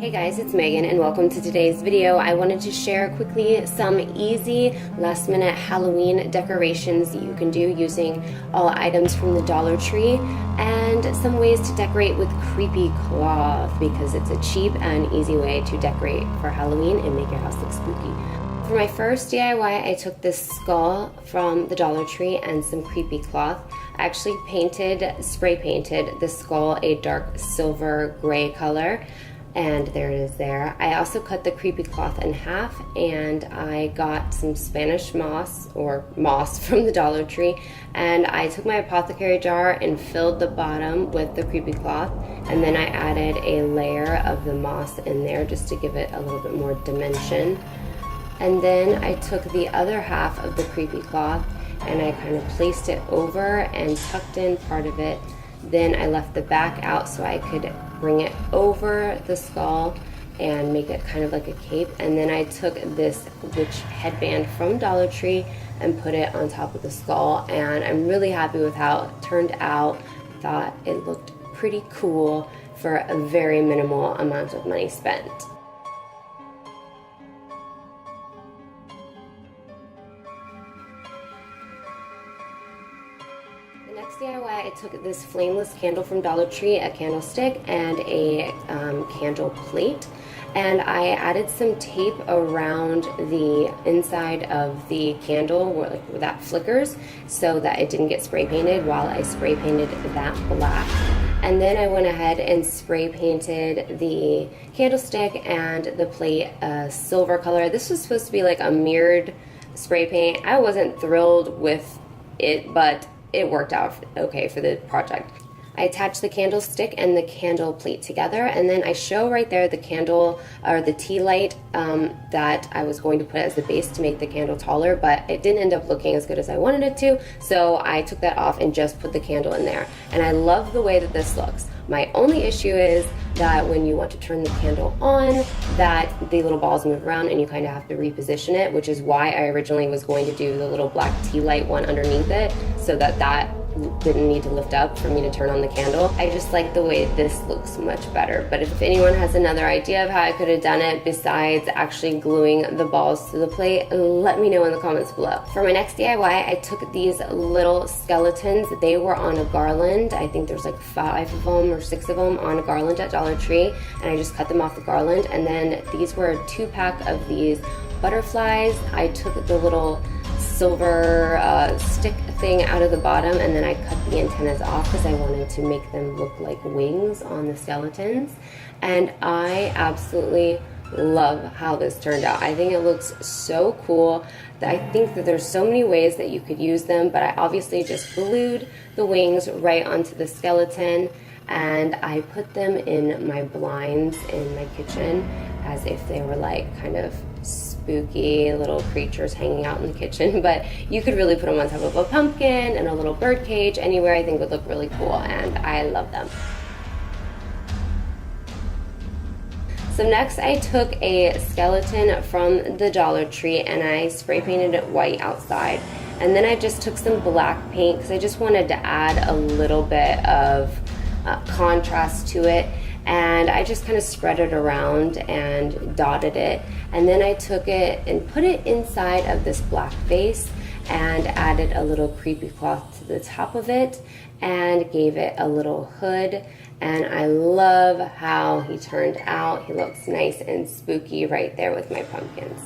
Hey guys, it's Megan and welcome to today's video. I wanted to share quickly some easy last minute Halloween decorations that you can do using all items from the Dollar Tree and some ways to decorate with creepy cloth because it's a cheap and easy way to decorate for Halloween and make your house look spooky. For my first DIY, I took this skull from the Dollar Tree and some creepy cloth. I actually spray painted the skull a dark silver gray color. And there it is there. I also cut the creepy cloth in half and I got some Spanish moss or moss from the Dollar Tree, and I took my apothecary jar and filled the bottom with the creepy cloth, and then I added a layer of the moss in there just to give it a little bit more dimension. And then I took the other half of the creepy cloth and I kind of placed it over and tucked in part of it. Then I left the back out so I could bring it over the skull and make it kind of like a cape. And then I took this witch headband from Dollar Tree and put it on top of the skull, and I'm really happy with how it turned out. Thought it looked pretty cool for a very minimal amount of money spent. The next DIY, I took this flameless candle from Dollar Tree, a candlestick, and a candle plate, and I added some tape around the inside of the candle where that flickers so that it didn't get spray painted while I spray painted that black. And then I went ahead and spray painted the candlestick and the plate a silver color. This was supposed to be like a mirrored spray paint. I wasn't thrilled with it, but it worked out okay for the project. I attached the candlestick and the candle plate together, and then I show right there the candle or the tea light that I was going to put as the base to make the candle taller, but it didn't end up looking as good as I wanted it to, so I took that off and just put the candle in there. And I love the way that this looks. My only issue is that when you want to turn the candle on, that the little balls move around and you kind of have to reposition it, which is why I originally was going to do the little black tea light one underneath it so that didn't need to lift up for me to turn on the candle. I just like the way this looks much better. But if anyone has another idea of how I could have done it besides actually gluing the balls to the plate, let me know in the comments below. For my next DIY, I took these little skeletons. They were on a garland. I think there's like 5 of them or 6 of them on a garland at Dollar Tree, and I just cut them off the garland. And then these were a 2-pack of these butterflies. I took the little silver stick thing out of the bottom, and then I cut the antennas off because I wanted to make them look like wings on the skeletons. And I absolutely love how this turned out. I think it looks so cool. I think that there's so many ways that you could use them, but I obviously just glued the wings right onto the skeleton, and I put them in my blinds in my kitchen as if they were like kind of spooky little creatures hanging out in the kitchen. But you could really put them on top of a pumpkin and a little bird cage. Anywhere I think would look really cool, and I love them. So next I took a skeleton from the Dollar Tree and I spray painted it white outside. And then I just took some black paint because I just wanted to add a little bit of contrast to it, and I just kind of spread it around and dotted it, and then I took it and put it inside of this black vase and added a little creepy cloth to the top of it and gave it a little hood. And I love how he turned out. He looks nice and spooky right there with my pumpkins.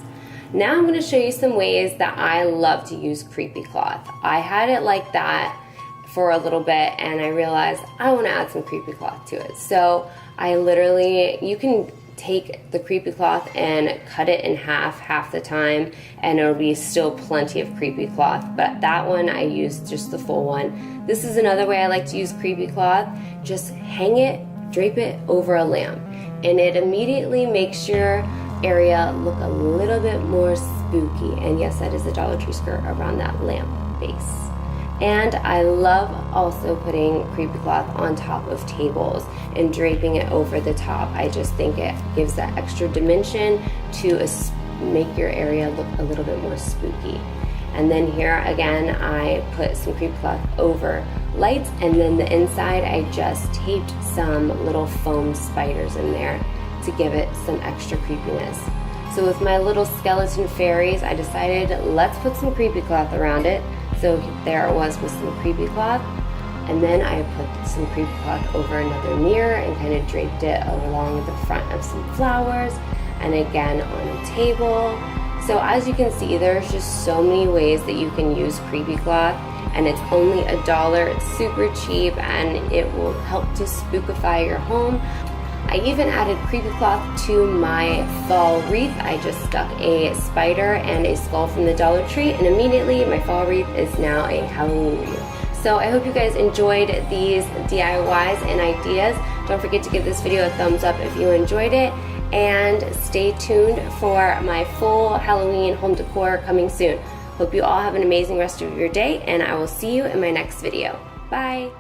Now I'm going to show you some ways that I love to use creepy cloth. I had it like that for a little bit and I realized I want to add some creepy cloth to it. So you can take the creepy cloth and cut it in half the time, and it'll be still plenty of creepy cloth. But that one I used just the full one. This is another way I like to use creepy cloth. Just hang it, drape it over a lamp, and it immediately makes your area look a little bit more spooky. And yes, that is a Dollar Tree skirt around that lamp base. And I love also putting creepy cloth on top of tables and draping it over the top. I just think it gives that extra dimension to make your area look a little bit more spooky. And then here again, I put some creepy cloth over lights, and then the inside I just taped some little foam spiders in there to give it some extra creepiness. So with my little skeleton fairies, I decided let's put some creepy cloth around it. So there it was with some creepy cloth. And then I put some creepy cloth over another mirror and kind of draped it along the front of some flowers, and again on a table. So as you can see, there's just so many ways that you can use creepy cloth, and it's only $1. It's super cheap and it will help to spookify your home. I even added creepy cloth to my fall wreath. I just stuck a spider and a skull from the Dollar Tree, and immediately my fall wreath is now a Halloween wreath. So I hope you guys enjoyed these DIYs and ideas. Don't forget to give this video a thumbs up if you enjoyed it, and stay tuned for my full Halloween home decor coming soon. Hope you all have an amazing rest of your day, and I will see you in my next video. Bye!